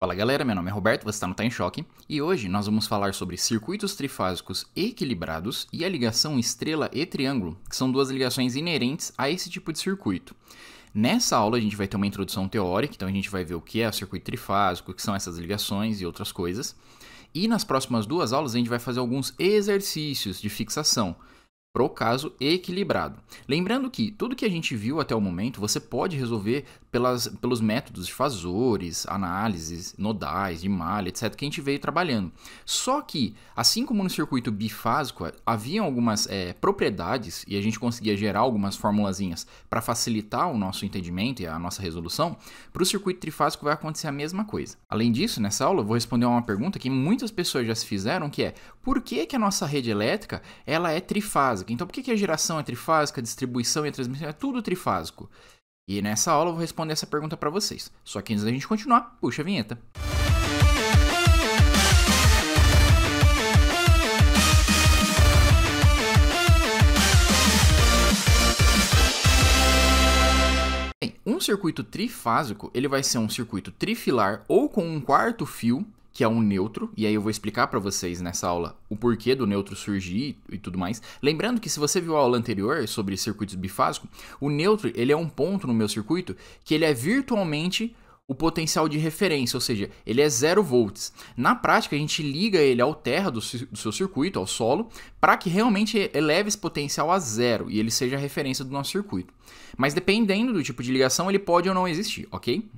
Fala galera, meu nome é Roberto, você está no Tá em Choque, e hoje nós vamos falar sobre circuitos trifásicos equilibrados e a ligação estrela e triângulo, que são duas ligações inerentes a esse tipo de circuito. Nessa aula a gente vai ter uma introdução teórica, então a gente vai ver o que é o circuito trifásico, o que são essas ligações e outras coisas. E nas próximas duas aulas a gente vai fazer alguns exercícios de fixação pro caso equilibrado. Lembrando que tudo que a gente viu até o momento você pode resolver pelos métodos de fazores, análises, nodais, de malha, etc. que a gente veio trabalhando. Só que, assim como no circuito bifásico, havia algumas propriedades e a gente conseguia gerar algumas formulazinhas para facilitar o nosso entendimento e a nossa resolução, para o circuito trifásico vai acontecer a mesma coisa. Além disso, nessa aula eu vou responder uma pergunta que muitas pessoas já se fizeram, que é: por que a nossa rede elétrica ela é trifásica? Então, por que a geração é trifásica, a distribuição e a transmissão é tudo trifásico? E nessa aula eu vou responder essa pergunta para vocês. Só que antes da gente continuar, puxa a vinheta. Bem, um circuito trifásico ele vai ser um circuito trifilar ou com um quarto fio, que é um neutro, e aí eu vou explicar para vocês nessa aula o porquê do neutro surgir e tudo mais. Lembrando que se você viu a aula anterior sobre circuitos bifásicos, o neutro ele é um ponto no meu circuito que ele é virtualmente o potencial de referência, ou seja, ele é 0 volts. Na prática, a gente liga ele ao terra do seu circuito, ao solo, para que realmente eleve esse potencial a 0 e ele seja a referência do nosso circuito. Mas dependendo do tipo de ligação, ele pode ou não existir, ok?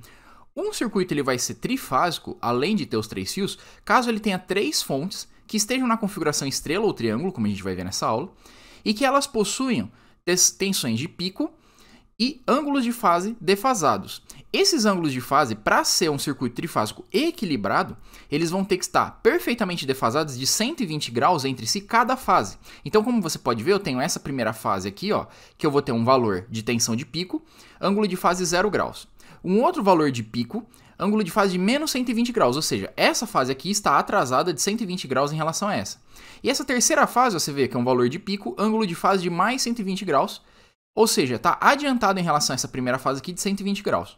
Um circuito ele vai ser trifásico, além de ter os 3 fios, caso ele tenha 3 fontes que estejam na configuração estrela ou triângulo, como a gente vai ver nessa aula, e que elas possuem tensões de pico e ângulos de fase defasados. Esses ângulos de fase, para ser um circuito trifásico equilibrado, eles vão ter que estar perfeitamente defasados de 120 graus entre si cada fase. Então, como você pode ver, eu tenho essa primeira fase aqui, ó, que eu vou ter um valor de tensão de pico, ângulo de fase 0 graus. Um outro valor de pico, ângulo de fase de menos 120 graus, ou seja, essa fase aqui está atrasada de 120 graus em relação a essa. E essa terceira fase, você vê que é um valor de pico, ângulo de fase de mais 120 graus, ou seja, está adiantado em relação a essa primeira fase aqui de 120 graus.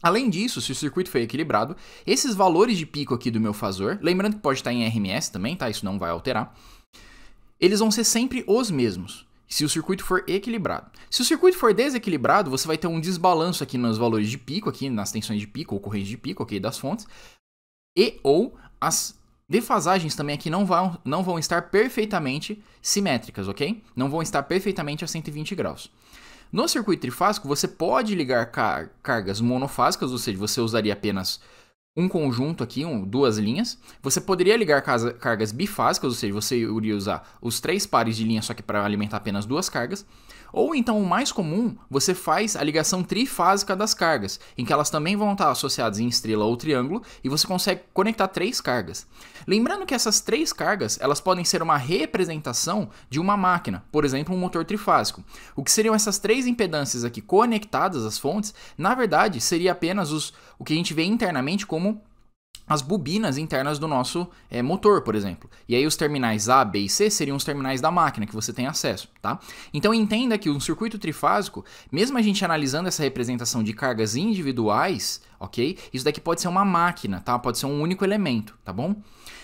Além disso, se o circuito foi equilibrado, esses valores de pico aqui do meu fasor, lembrando que pode estar em RMS também, tá? Isso não vai alterar, eles vão ser sempre os mesmos, se o circuito for equilibrado. Se o circuito for desequilibrado, você vai ter um desbalanço aqui nos valores de pico, aqui nas tensões de pico ou correntes de pico, ok, das fontes, e ou as defasagens também aqui não vão estar perfeitamente simétricas, ok? Não vão estar perfeitamente a 120 graus. No circuito trifásico, você pode ligar cargas monofásicas, ou seja, você usaria apenas um conjunto aqui, duas linhas. Você poderia ligar cargas bifásicas, ou seja, você iria usar os 3 pares de linhas só que para alimentar apenas 2 cargas. Ou então, o mais comum, você faz a ligação trifásica das cargas, em que elas também vão estar associadas em estrela ou triângulo, e você consegue conectar 3 cargas. Lembrando que essas 3 cargas, elas podem ser uma representação de uma máquina, por exemplo, um motor trifásico. O que seriam essas 3 impedâncias aqui conectadas às fontes, na verdade, seria apenas o que a gente vê internamente como as bobinas internas do nosso motor, por exemplo. E aí os terminais A, B e C seriam os terminais da máquina que você tem acesso, tá? Então entenda que um circuito trifásico, mesmo a gente analisando essa representação de cargas individuais, ok? Isso daqui pode ser uma máquina, tá? Pode ser um único elemento, tá bom?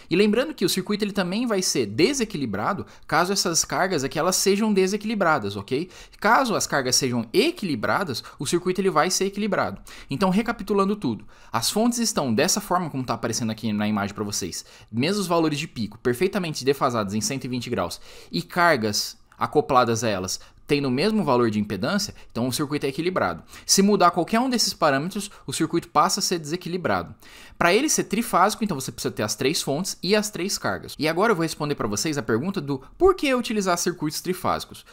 E lembrando que o circuito ele também vai ser desequilibrado caso essas cargas aqui elas sejam desequilibradas, ok? Caso as cargas sejam equilibradas, o circuito ele vai ser equilibrado. Então, recapitulando tudo, as fontes estão dessa forma como está aparecendo aqui na imagem para vocês, mesmos valores de pico, perfeitamente defasados em 120 graus, e cargas acopladas a elas tendo o mesmo valor de impedância, então o circuito é equilibrado. Se mudar qualquer um desses parâmetros, o circuito passa a ser desequilibrado. Para ele ser trifásico, então você precisa ter as 3 fontes e as 3 cargas. E agora eu vou responder para vocês a pergunta do por que utilizar circuitos trifásicos.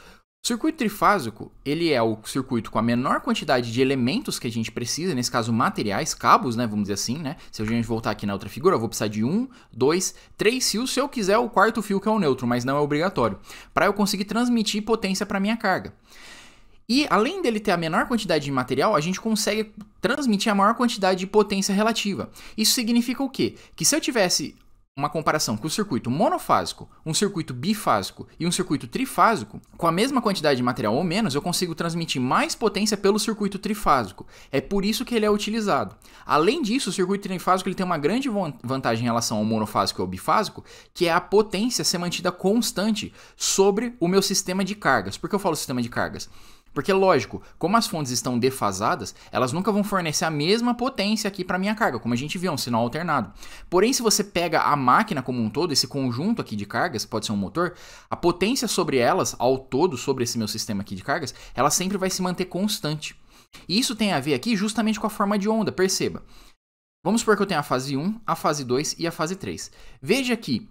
O circuito trifásico, ele é o circuito com a menor quantidade de elementos que a gente precisa, nesse caso materiais, cabos, né, vamos dizer assim, né? Se a gente voltar aqui na outra figura, eu vou precisar de 1, 2, 3 fios, se eu quiser o quarto fio que é o neutro, mas não é obrigatório, para eu conseguir transmitir potência para minha carga. E além dele ter a menor quantidade de material, a gente consegue transmitir a maior quantidade de potência relativa. Isso significa o quê? Que se eu tivesse uma comparação com o circuito monofásico, um circuito bifásico e um circuito trifásico, com a mesma quantidade de material ou menos, eu consigo transmitir mais potência pelo circuito trifásico. É por isso que ele é utilizado. Além disso, o circuito trifásico ele tem uma grande vantagem em relação ao monofásico e ao bifásico, que é a potência ser mantida constante sobre o meu sistema de cargas. Por que eu falo sistema de cargas? Porque, lógico, como as fontes estão defasadas, elas nunca vão fornecer a mesma potência aqui para minha carga, como a gente viu, um sinal alternado. Porém, se você pega a máquina como um todo, esse conjunto aqui de cargas, pode ser um motor, a potência sobre elas, ao todo, sobre esse meu sistema aqui de cargas, ela sempre vai se manter constante. E isso tem a ver aqui justamente com a forma de onda, perceba. Vamos supor que eu tenho a fase 1, a fase 2 e a fase 3. Veja que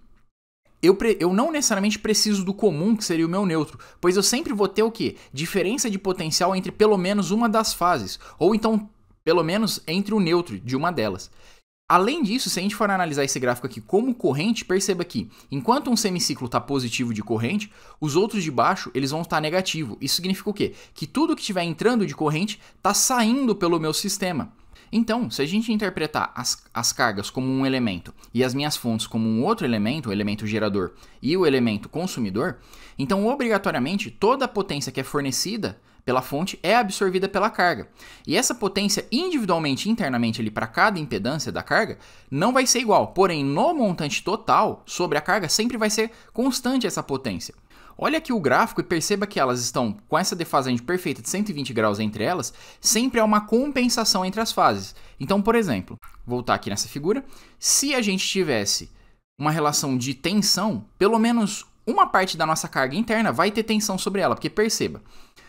eu não necessariamente preciso do comum, que seria o meu neutro, pois eu sempre vou ter o quê? Diferença de potencial entre pelo menos uma das fases, ou então pelo menos entre o neutro de uma delas. Além disso, se a gente for analisar esse gráfico aqui como corrente, perceba que enquanto um semiciclo está positivo de corrente, os outros de baixo eles vão estar negativo. Isso significa o quê? Que tudo que estiver entrando de corrente está saindo pelo meu sistema. Então, se a gente interpretar as cargas como um elemento e as minhas fontes como um outro elemento, o elemento gerador e o elemento consumidor, então obrigatoriamente toda a potência que é fornecida pela fonte é absorvida pela carga. E essa potência individualmente, internamente ali para cada impedância da carga, não vai ser igual. Porém, no montante total sobre a carga sempre vai ser constante essa potência. Olha aqui o gráfico e perceba que elas estão com essa defasagem perfeita de 120 graus entre elas, sempre há uma compensação entre as fases. Então, por exemplo, voltar aqui nessa figura, se a gente tivesse uma relação de tensão, pelo menos uma parte da nossa carga interna vai ter tensão sobre ela, porque perceba,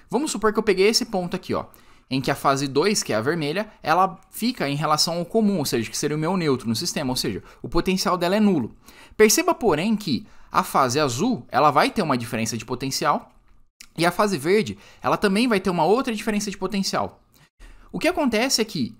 vamos supor que eu peguei esse ponto aqui, ó, em que a fase 2, que é a vermelha, ela fica em relação ao comum, ou seja, que seria o meu neutro no sistema, ou seja, o potencial dela é nulo. Perceba, porém, que a fase azul, ela vai ter uma diferença de potencial, e a fase verde, ela também vai ter uma outra diferença de potencial. O que acontece é que,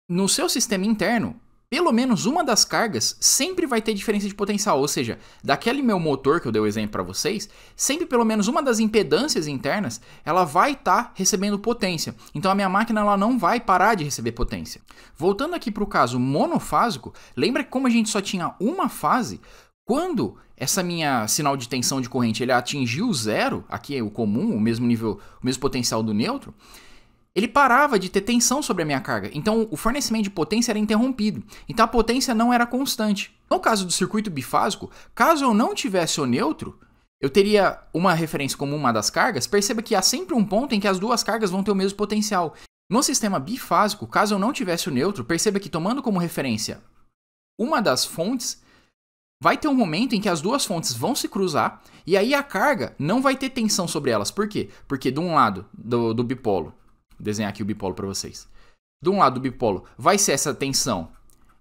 no seu sistema interno, pelo menos uma das cargas sempre vai ter diferença de potencial, ou seja, daquele meu motor que eu dei o exemplo para vocês, sempre pelo menos uma das impedâncias internas, ela vai estar recebendo potência. Então a minha máquina ela não vai parar de receber potência. Voltando aqui para o caso monofásico, lembra que como a gente só tinha uma fase, quando essa minha sinal de tensão de corrente ele atingiu zero, aqui é o comum, o mesmo nível, o mesmo potencial do neutro, ele parava de ter tensão sobre a minha carga. Então, o fornecimento de potência era interrompido. Então, a potência não era constante. No caso do circuito bifásico, caso eu não tivesse o neutro, eu teria uma referência como uma das cargas. Perceba que há sempre um ponto em que as duas cargas vão ter o mesmo potencial. No sistema bifásico, caso eu não tivesse o neutro, perceba que tomando como referência uma das fontes, vai ter um momento em que as duas fontes vão se cruzar e aí a carga não vai ter tensão sobre elas. Por quê? Porque de um lado do bipolo, vou desenhar aqui o bipolo para vocês. De um lado do bipolo vai ser essa tensão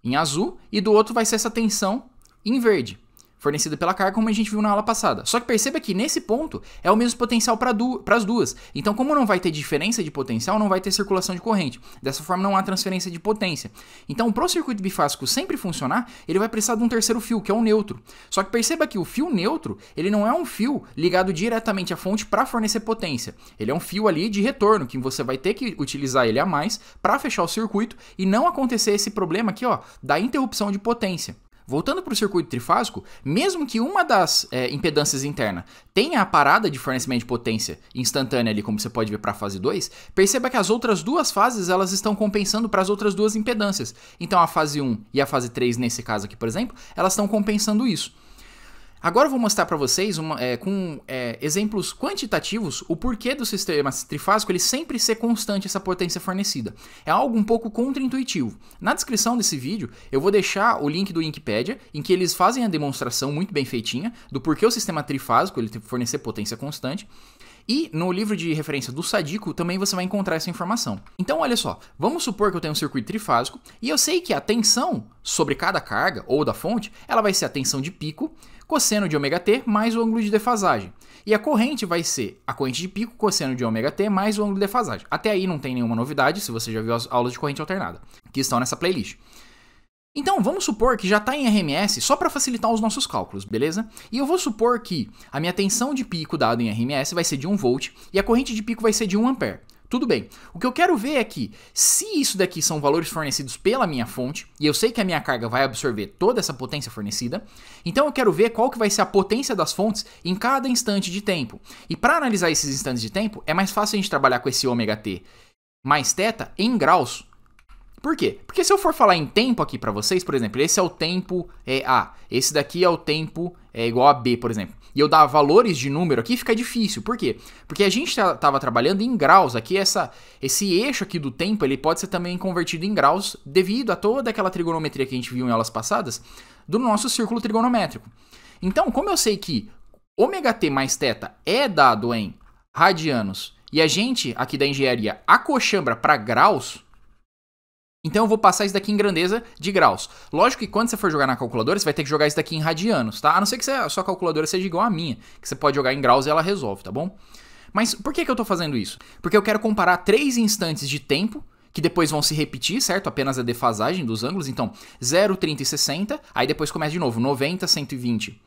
em azul e do outro vai ser essa tensão em verde, fornecida pela carga, como a gente viu na aula passada. Só que perceba que nesse ponto é o mesmo potencial para as duas. Então, como não vai ter diferença de potencial, não vai ter circulação de corrente. Dessa forma, não há transferência de potência. Então, para o circuito bifásico sempre funcionar, ele vai precisar de um terceiro fio, que é o neutro. Só que perceba que o fio neutro, ele não é um fio ligado diretamente à fonte para fornecer potência. Ele é um fio ali de retorno, que você vai ter que utilizar ele a mais para fechar o circuito e não acontecer esse problema aqui, ó, da interrupção de potência. Voltando para o circuito trifásico, mesmo que uma das impedâncias internas tenha a parada de fornecimento de potência instantânea ali, como você pode ver para a fase 2, perceba que as outras duas fases elas estão compensando para as outras duas impedâncias. Então a fase 1 e a fase 3, nesse caso aqui, por exemplo, elas estão compensando isso. Agora eu vou mostrar para vocês, com exemplos quantitativos, o porquê do sistema trifásico ele sempre ser constante essa potência fornecida. É algo um pouco contraintuitivo. Na descrição desse vídeo, eu vou deixar o link do Wikipedia, em que eles fazem a demonstração muito bem feitinha do porquê o sistema trifásico ele fornecer potência constante. E no livro de referência do Sadico também você vai encontrar essa informação. Então olha só, vamos supor que eu tenho um circuito trifásico e eu sei que a tensão sobre cada carga ou da fonte, ela vai ser a tensão de pico, cosseno de ômega-t mais o ângulo de defasagem. E a corrente vai ser a corrente de pico, cosseno de ômega-t mais o ângulo de defasagem. Até aí não tem nenhuma novidade, se você já viu as aulas de corrente alternada, que estão nessa playlist. Então, vamos supor que já está em RMS só para facilitar os nossos cálculos, beleza? E eu vou supor que a minha tensão de pico dada em RMS vai ser de 1 volt e a corrente de pico vai ser de 1 ampere. Tudo bem. O que eu quero ver é que, se isso daqui são valores fornecidos pela minha fonte, e eu sei que a minha carga vai absorver toda essa potência fornecida, então eu quero ver qual que vai ser a potência das fontes em cada instante de tempo. E para analisar esses instantes de tempo, é mais fácil a gente trabalhar com esse ômega-t mais θ em graus. Por quê? Porque se eu for falar em tempo aqui para vocês, por exemplo, esse é o tempo A, esse daqui é o tempo igual a B, por exemplo, e eu dar valores de número aqui, fica difícil. Por quê? Porque a gente estava trabalhando em graus. Aqui esse eixo aqui do tempo, ele pode ser também convertido em graus devido a toda aquela trigonometria que a gente viu em aulas passadas do nosso círculo trigonométrico. Então, como eu sei que ômega-t mais θ é dado em radianos e a gente aqui da engenharia acochambra para graus, então eu vou passar isso daqui em grandeza de graus. Lógico que quando você for jogar na calculadora, você vai ter que jogar isso daqui em radianos, tá? A não ser que a sua calculadora seja igual à minha, que você pode jogar em graus e ela resolve, tá bom? Mas por que eu tô fazendo isso? Porque eu quero comparar 3 instantes de tempo, que depois vão se repetir, certo? Apenas a defasagem dos ângulos. Então, 0, 30 e 60, aí depois começa de novo, 90, 120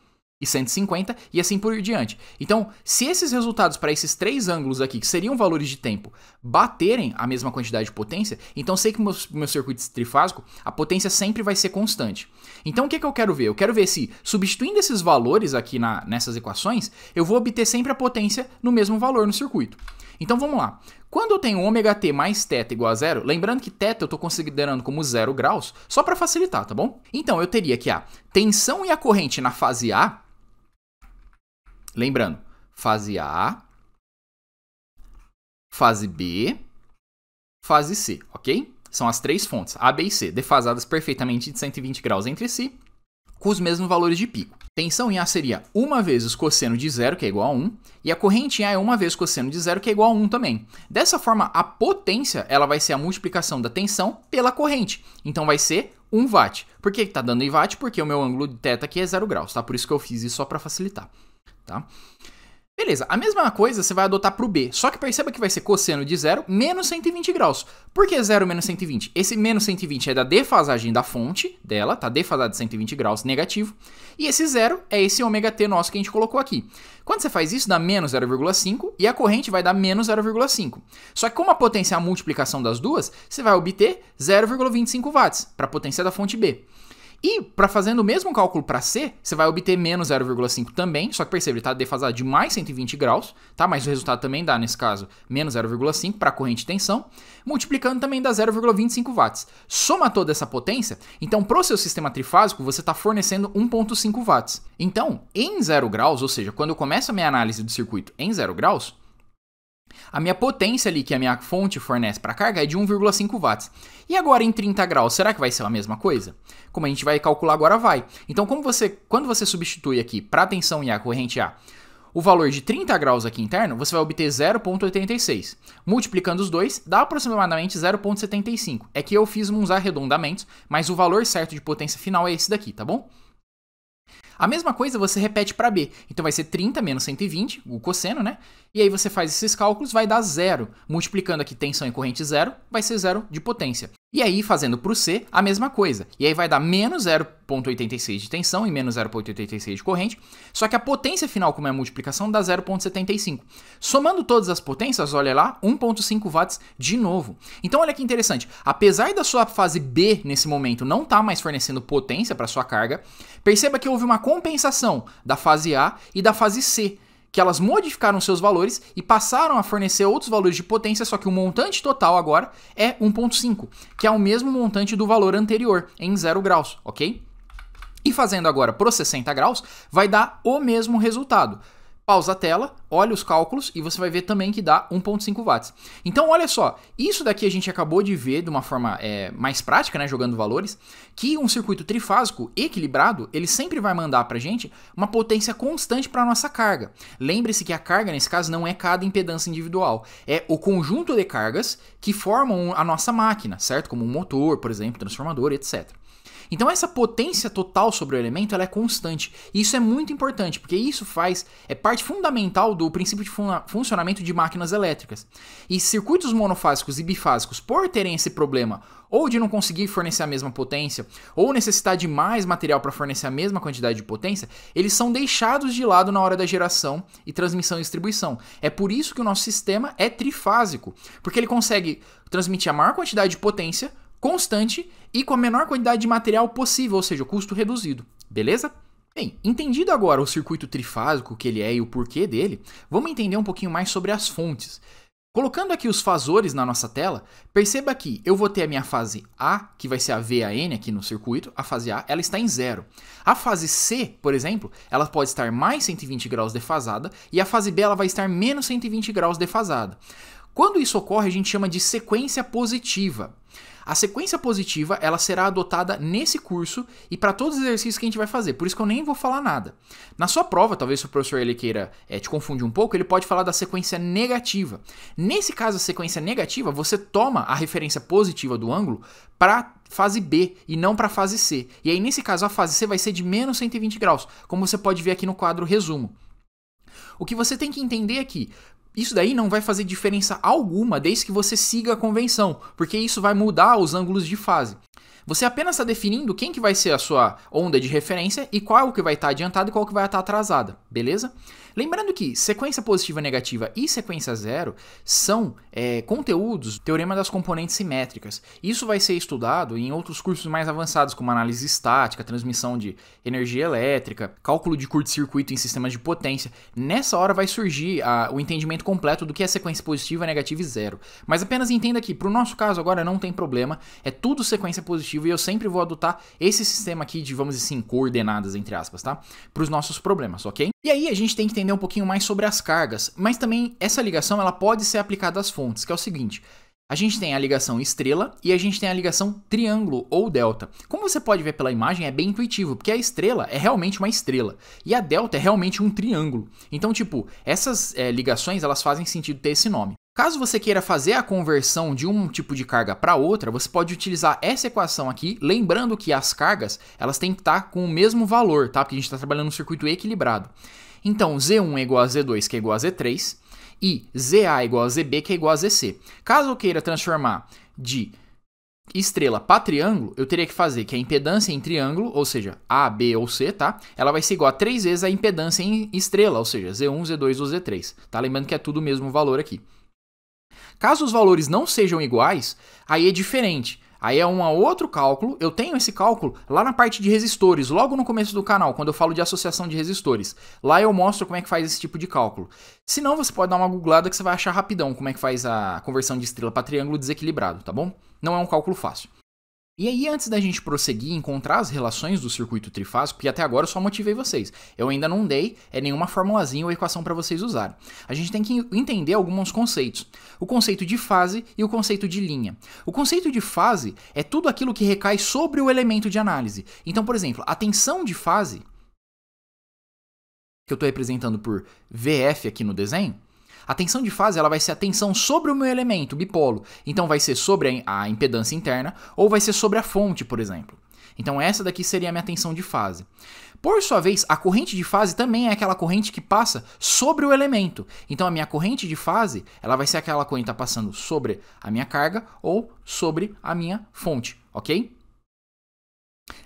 e 150 e assim por diante. Então, se esses resultados para esses 3 ângulos aqui, que seriam valores de tempo, baterem a mesma quantidade de potência, então sei que o meu circuito trifásico, a potência sempre vai ser constante. Então, o que eu quero ver? Eu quero ver se, substituindo esses valores aqui nessas equações, eu vou obter sempre a potência no mesmo valor no circuito. Então, vamos lá. Quando eu tenho ômega-t mais θ igual a 0, lembrando que θ eu estou considerando como 0 graus, só para facilitar, tá bom? Então, eu teria que a tensão e a corrente na fase A, lembrando, fase A, fase B, fase C, ok? São as 3 fontes, A, B e C, defasadas perfeitamente de 120 graus entre si, com os mesmos valores de pico. Tensão em A seria 1 vezes cosseno de 0, que é igual a 1, e a corrente em A é 1 vezes cosseno de 0, que é igual a 1 também. Dessa forma, a potência ela vai ser a multiplicação da tensão pela corrente. Então vai ser 1 watt. Por que está dando em watt? Porque o meu ângulo de θ aqui é 0 graus, tá? Por isso que eu fiz isso só para facilitar. Tá? Beleza, a mesma coisa você vai adotar para o B, só que perceba que vai ser cosseno de 0 menos 120 graus. Por que 0 menos 120? Esse menos 120 é da defasagem da fonte dela, tá defasada de 120 graus, negativo. E esse 0 é esse ômega-t nosso que a gente colocou aqui. Quando você faz isso, dá menos 0,5 e a corrente vai dar menos 0,5. Só que como a potência é a multiplicação das duas, você vai obter 0,25 watts para a potência da fonte B. E, para fazendo o mesmo cálculo para C, você vai obter menos 0,5 também, só que percebe, ele está defasado de mais 120 graus, tá? Mas o resultado também dá, nesse caso, menos 0,5 para a corrente de tensão, multiplicando também dá 0,25 watts. Soma toda essa potência, então para o seu sistema trifásico você está fornecendo 1,5 watts. Então, em 0 graus, ou seja, quando eu começo a minha análise do circuito em 0 graus, a minha potência ali que a minha fonte fornece para a carga é de 1,5 watts. E agora em 30 graus, será que vai ser a mesma coisa? Como a gente vai calcular agora, vai. Então, quando você substitui aqui para a tensão e a corrente A, o valor de 30 graus aqui interno, você vai obter 0,86. Multiplicando os dois, dá aproximadamente 0,75. É que eu fiz uns arredondamentos, mas o valor certo de potência final é esse daqui, tá bom? A mesma coisa você repete para B. Então vai ser 30 menos 120, o cosseno, né? E aí você faz esses cálculos, vai dar 0. Multiplicando aqui tensão e corrente 0, vai ser 0 de potência. E aí, fazendo para o C, a mesma coisa. E aí vai dar menos 0,86 de tensão e menos 0,86 de corrente. Só que a potência final, como é a multiplicação, dá 0,75. Somando todas as potências, olha lá, 1,5 watts de novo. Então olha que interessante. Apesar da sua fase B, nesse momento, não estar mais fornecendo potência para sua carga, perceba que houve uma compensação da fase A e da fase C, que elas modificaram seus valores e passaram a fornecer outros valores de potência, só que o montante total agora é 1,5, que é o mesmo montante do valor anterior, em 0 graus, ok? E fazendo agora para os 60 graus, vai dar o mesmo resultado. Pausa a tela, olha os cálculos e você vai ver também que dá 1,5 watts. Então olha só, isso daqui a gente acabou de ver de uma forma mais prática, né, jogando valores, que um circuito trifásico equilibrado, ele sempre vai mandar pra gente uma potência constante para a nossa carga. Lembre-se que a carga, nesse caso, não é cada impedância individual, é o conjunto de cargas que formam a nossa máquina, certo? Como um motor, por exemplo, transformador, etc. Então essa potência total sobre o elemento ela é constante. E isso é muito importante, porque isso parte fundamental do princípio de funcionamento de máquinas elétricas. E circuitos monofásicos e bifásicos, por terem esse problema, ou de não conseguir fornecer a mesma potência, ou necessitar de mais material para fornecer a mesma quantidade de potência, eles são deixados de lado na hora da geração e transmissão e distribuição. É por isso que o nosso sistema é trifásico, porque ele consegue transmitir a maior quantidade de potência constante e com a menor quantidade de material possível, ou seja, o custo reduzido. Beleza? Bem, entendido agora o circuito trifásico, o que ele é e o porquê dele, vamos entender um pouquinho mais sobre as fontes. Colocando aqui os fasores na nossa tela, perceba que eu vou ter a minha fase A, que vai ser a VAN aqui no circuito, a fase A, ela está em 0. A fase C, por exemplo, ela pode estar mais 120 graus defasada e a fase B ela vai estar menos 120 graus defasada. Quando isso ocorre, a gente chama de sequência positiva. A sequência positiva ela será adotada nesse curso e para todos os exercícios que a gente vai fazer, por isso que eu nem vou falar nada. Na sua prova, talvez se o professor ele queira te confundir um pouco, ele pode falar da sequência negativa. Nesse caso, a sequência negativa, você toma a referência positiva do ângulo para fase B e não para fase C. E aí, nesse caso, a fase C vai ser de menos 120 graus, como você pode ver aqui no quadro resumo. O que você tem que entender é que isso daí não vai fazer diferença alguma desde que você siga a convenção, porque isso vai mudar os ângulos de fase. Você apenas está definindo quem que vai ser a sua onda de referência e qual que vai estar adiantada e qual que vai estar atrasada, beleza? Lembrando que sequência positiva negativa e sequência zero são conteúdos do teorema das componentes simétricas. Isso vai ser estudado em outros cursos mais avançados, como análise estática, transmissão de energia elétrica, cálculo de curto-circuito em sistemas de potência. Nessa hora vai surgir o entendimento completo do que é sequência positiva, negativa e zero. Mas apenas entenda que, para o nosso caso agora, não tem problema, é tudo sequência positiva e eu sempre vou adotar esse sistema aqui de, vamos dizer assim, coordenadas, entre aspas, tá? Para os nossos problemas, ok? E aí a gente tem que entender um pouquinho mais sobre as cargas, mas também essa ligação ela pode ser aplicada às fontes, que é o seguinte: a gente tem a ligação estrela e a gente tem a ligação triângulo ou delta. Como você pode ver pela imagem, é bem intuitivo, porque a estrela é realmente uma estrela e a delta é realmente um triângulo. Então, tipo, essas ligações elas fazem sentido ter esse nome. Caso você queira fazer a conversão de um tipo de carga para outra, você pode utilizar essa equação aqui, lembrando que as cargas elas têm que estar com o mesmo valor, tá? Porque a gente está trabalhando no circuito equilibrado. Então, Z1 é igual a Z2, que é igual a Z3, e ZA é igual a ZB, que é igual a ZC. Caso eu queira transformar de estrela para triângulo, eu teria que fazer que a impedância em triângulo, ou seja, A, B ou C, tá? Ela vai ser igual a 3 vezes a impedância em estrela, ou seja, Z1, Z2 ou Z3, tá? Lembrando que é tudo o mesmo valor aqui. Caso os valores não sejam iguais, aí é diferente. Aí é um outro cálculo, eu tenho esse cálculo lá na parte de resistores, logo no começo do canal, quando eu falo de associação de resistores. Lá eu mostro como é que faz esse tipo de cálculo. Se não, você pode dar uma googlada que você vai achar rapidão como é que faz a conversão de estrela para triângulo desequilibrado, tá bom? Não é um cálculo fácil. E aí, antes da gente prosseguir e encontrar as relações do circuito trifásico, porque até agora eu só motivei vocês, eu ainda não dei nenhuma formulazinha ou equação para vocês usarem. A gente tem que entender alguns conceitos. O conceito de fase e o conceito de linha. O conceito de fase é tudo aquilo que recai sobre o elemento de análise. Então, por exemplo, a tensão de fase, que eu estou representando por VF aqui no desenho, a tensão de fase ela vai ser a tensão sobre o meu elemento, bipolo. Então vai ser sobre a impedância interna ou vai ser sobre a fonte, por exemplo. Então essa daqui seria a minha tensão de fase. Por sua vez, a corrente de fase também é aquela corrente que passa sobre o elemento. Então a minha corrente de fase ela vai ser aquela corrente que está passando sobre a minha carga ou sobre a minha fonte, ok?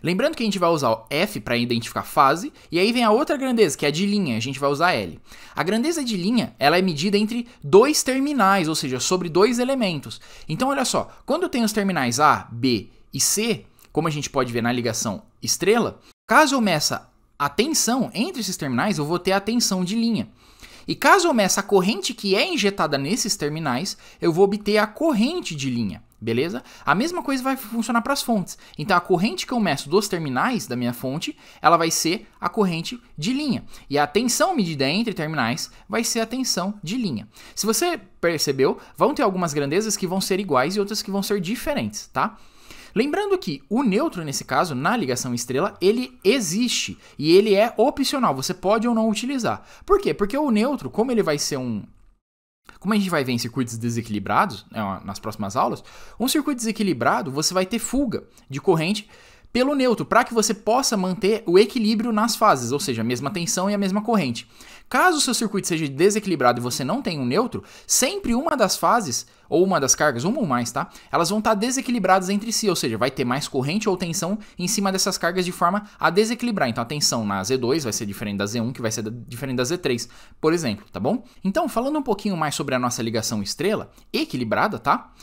Lembrando que a gente vai usar o F para identificar fase, e aí vem a outra grandeza, que é a de linha, a gente vai usar L. A grandeza de linha, ela é medida entre dois terminais, ou seja, sobre dois elementos. Então, olha só, quando eu tenho os terminais A, B e C, como a gente pode ver na ligação estrela, caso eu meça a tensão entre esses terminais, eu vou ter a tensão de linha. E caso eu meça a corrente que é injetada nesses terminais, eu vou obter a corrente de linha. Beleza? A mesma coisa vai funcionar para as fontes. Então, a corrente que eu meço dos terminais da minha fonte, ela vai ser a corrente de linha. E a tensão medida entre terminais vai ser a tensão de linha. Se você percebeu, vão ter algumas grandezas que vão ser iguais e outras que vão ser diferentes, tá? Lembrando que o neutro, nesse caso, na ligação estrela, ele existe. E ele é opcional, você pode ou não utilizar. Por quê? Porque o neutro, como ele vai ser Como a gente vai ver em circuitos desequilibrados, nas próximas aulas, um circuito desequilibrado, você vai ter fuga de corrente pelo neutro, para que você possa manter o equilíbrio nas fases, ou seja, a mesma tensão e a mesma corrente. Caso o seu circuito seja desequilibrado e você não tenha um neutro, sempre uma das fases, ou uma das cargas, uma ou mais, tá? Elas vão estar desequilibradas entre si, ou seja, vai ter mais corrente ou tensão em cima dessas cargas de forma a desequilibrar. Então a tensão na Z2 vai ser diferente da Z1, que vai ser diferente da Z3, por exemplo, tá bom? Então, falando um pouquinho mais sobre a nossa ligação estrela, equilibrada, tá?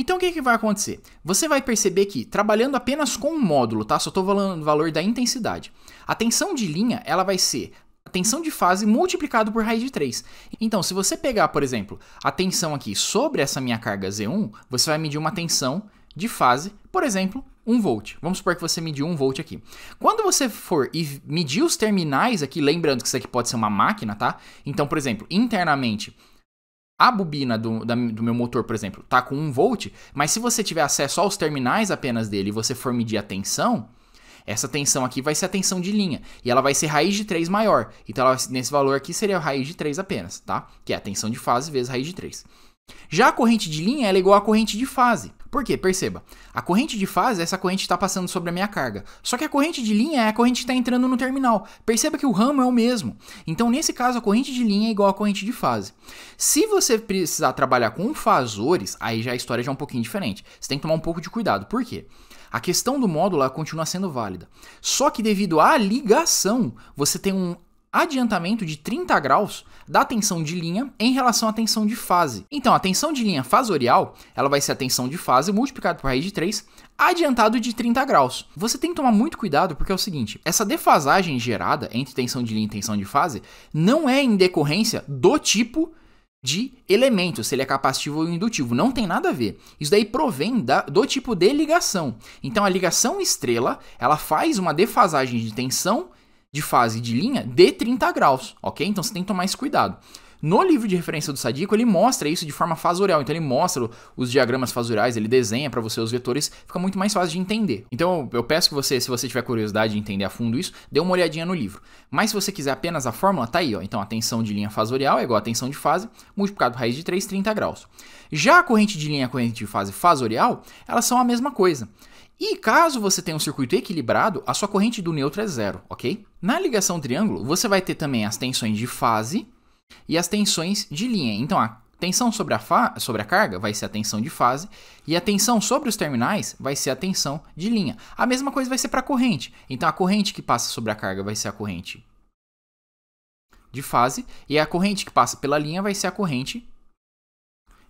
Então o que vai acontecer? Você vai perceber que, trabalhando apenas com um módulo, tá? Só estou falando do valor da intensidade. A tensão de linha, ela vai ser a tensão de fase multiplicado por raiz de 3. Então, se você pegar, por exemplo, a tensão aqui sobre essa minha carga Z1, você vai medir uma tensão de fase, por exemplo, 1 volt. Vamos supor que você mediu 1 volt aqui. Quando você for e medir os terminais aqui, lembrando que isso aqui pode ser uma máquina, tá? Então, por exemplo, internamente, a bobina do meu motor, por exemplo, tá com 1 volt, mas se você tiver acesso aos terminais apenas dele e você for medir a tensão, essa tensão aqui vai ser a tensão de linha, e ela vai ser raiz de 3 maior. Então, nesse valor aqui seria raiz de 3 apenas, tá? Que é a tensão de fase vezes raiz de 3. Já a corrente de linha ela é igual à corrente de fase. Por quê? Perceba, a corrente de fase, essa corrente está passando sobre a minha carga. Só que a corrente de linha é a corrente que está entrando no terminal. Perceba que o ramo é o mesmo. Então, nesse caso, a corrente de linha é igual à corrente de fase. Se você precisar trabalhar com fasores, aí já a história já é um pouquinho diferente. Você tem que tomar um pouco de cuidado. Por quê? A questão do módulo ela continua sendo válida. Só que devido à ligação, você tem um adiantamento de 30 graus da tensão de linha em relação à tensão de fase. Então, a tensão de linha fasorial, ela vai ser a tensão de fase multiplicado por raiz de 3, adiantado de 30 graus. Você tem que tomar muito cuidado porque é o seguinte, essa defasagem gerada entre tensão de linha e tensão de fase não é em decorrência do tipo de elemento, se ele é capacitivo ou indutivo, não tem nada a ver. Isso daí provém do tipo de ligação. Então a ligação estrela, ela faz uma defasagem de tensão de fase de linha de 30 graus, ok? Então você tem que tomar esse cuidado. No livro de referência do Sadico, ele mostra isso de forma fasorial. Então ele mostra os diagramas fasoriais, ele desenha para você os vetores, fica muito mais fácil de entender. Então eu peço que você, se você tiver curiosidade de entender a fundo isso, dê uma olhadinha no livro. Mas se você quiser apenas a fórmula, tá aí, ó. Então a tensão de linha fasorial é igual a tensão de fase, multiplicado por raiz de 3, 30 graus. Já a corrente de linha e a corrente de fase fasorial, elas são a mesma coisa. E caso você tenha um circuito equilibrado, a sua corrente do neutro é zero, ok? Na ligação triângulo, você vai ter também as tensões de fase e as tensões de linha. Então, a tensão sobre a carga vai ser a tensão de fase e a tensão sobre os terminais vai ser a tensão de linha. A mesma coisa vai ser para a corrente. Então, a corrente que passa sobre a carga vai ser a corrente de fase e a corrente que passa pela linha vai ser a corrente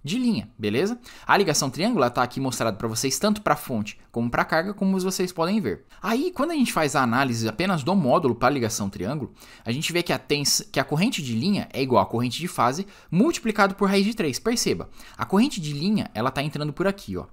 de linha, beleza? A ligação triângulo está aqui mostrada para vocês tanto para a fonte como para a carga, como vocês podem ver. Aí, quando a gente faz a análise apenas do módulo para a ligação triângulo, a gente vê que a corrente de linha é igual à corrente de fase multiplicado por raiz de 3. Perceba, a corrente de linha ela está entrando por aqui, ó,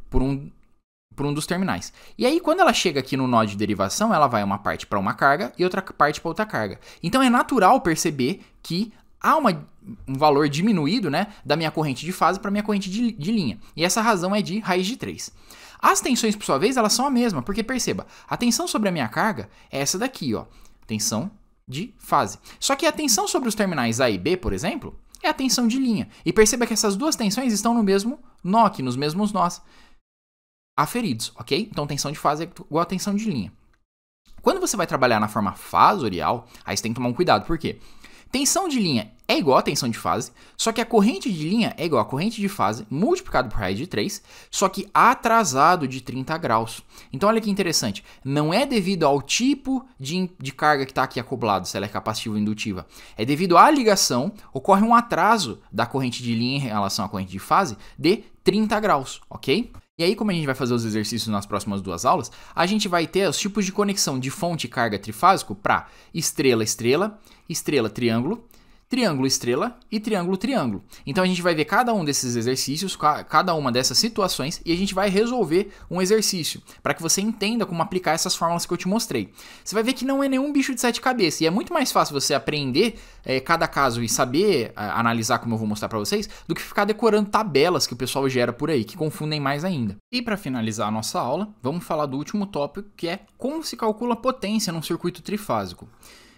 por um dos terminais. E aí, quando ela chega aqui no nó de derivação, ela vai uma parte para uma carga e outra parte para outra carga. Então, é natural perceber que há um valor diminuído, né, da minha corrente de fase para a minha corrente de linha. E essa razão é de raiz de 3. As tensões, por sua vez, elas são a mesma, porque perceba, a tensão sobre a minha carga é essa daqui, ó, tensão de fase. Só que a tensão sobre os terminais A e B, por exemplo, é a tensão de linha. E perceba que essas duas tensões estão no mesmo nó, aqui, nos mesmos nós aferidos, ok? Então, tensão de fase é igual a tensão de linha. Quando você vai trabalhar na forma fasorial, aí você tem que tomar um cuidado, por quê? Tensão de linha é igual a tensão de fase, só que a corrente de linha é igual a corrente de fase multiplicado por raiz de 3, só que atrasado de 30 graus. Então olha que interessante, não é devido ao tipo de carga que está aqui acoplado, se ela é capacitiva ou indutiva, é devido à ligação, ocorre um atraso da corrente de linha em relação à corrente de fase de 30 graus, ok? E aí, como a gente vai fazer os exercícios nas próximas duas aulas, a gente vai ter os tipos de conexão de fonte e carga trifásico para estrela-estrela, estrela-triângulo, triângulo-estrela e triângulo-triângulo. Então a gente vai ver cada um desses exercícios, cada uma dessas situações, e a gente vai resolver um exercício, para que você entenda como aplicar essas fórmulas que eu te mostrei. Você vai ver que não é nenhum bicho de 7 cabeças, e é muito mais fácil você aprender cada caso e saber analisar, como eu vou mostrar para vocês, do que ficar decorando tabelas que o pessoal gera por aí, que confundem mais ainda. E para finalizar a nossa aula, vamos falar do último tópico, que é como se calcula a potência num circuito trifásico.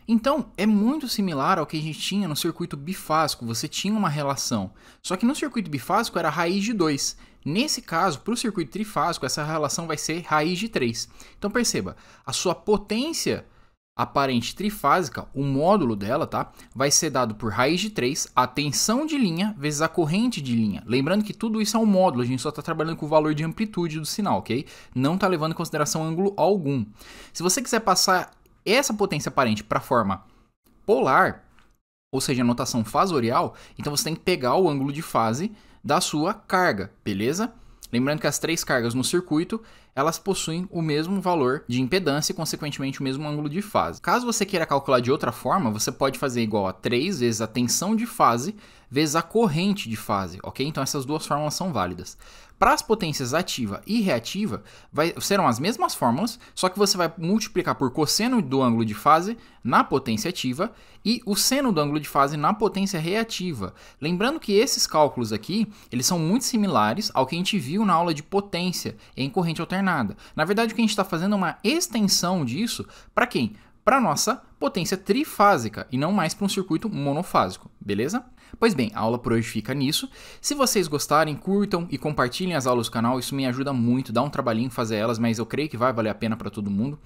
Então, é muito similar ao que a gente tinha no circuito bifásico, você tinha uma relação. Só que no circuito bifásico era raiz de 2. Nesse caso, para o circuito trifásico, essa relação vai ser raiz de 3. Então perceba, a sua potência aparente trifásica, o módulo dela, tá? Vai ser dado por raiz de 3, a tensão de linha vezes a corrente de linha. Lembrando que tudo isso é um módulo, a gente só está trabalhando com o valor de amplitude do sinal, ok? Não está levando em consideração ângulo algum. Se você quiser passar essa potência aparente para a forma polar, ou seja, a notação fasorial, então você tem que pegar o ângulo de fase da sua carga, beleza? Lembrando que as 3 cargas no circuito, elas possuem o mesmo valor de impedância e, consequentemente, o mesmo ângulo de fase. Caso você queira calcular de outra forma, você pode fazer igual a 3 vezes a tensão de fase vezes a corrente de fase, ok? Então essas duas fórmulas são válidas. Para as potências ativa e reativa, serão as mesmas fórmulas, só que você vai multiplicar por cosseno do ângulo de fase na potência ativa e o seno do ângulo de fase na potência reativa. Lembrando que esses cálculos aqui, eles são muito similares ao que a gente viu na aula de potência em corrente alternada. Na verdade, o que a gente está fazendo é uma extensão disso para quem? Para a nossa potência trifásica e não mais para um circuito monofásico, beleza? Pois bem, a aula por hoje fica nisso. Se vocês gostarem, curtam e compartilhem as aulas do canal, isso me ajuda muito, dá um trabalhinho fazer elas, mas eu creio que vai valer a pena para todo mundo.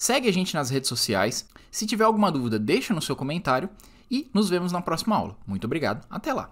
Segue a gente nas redes sociais. Se tiver alguma dúvida, deixa no seu comentário e nos vemos na próxima aula. Muito obrigado, até lá!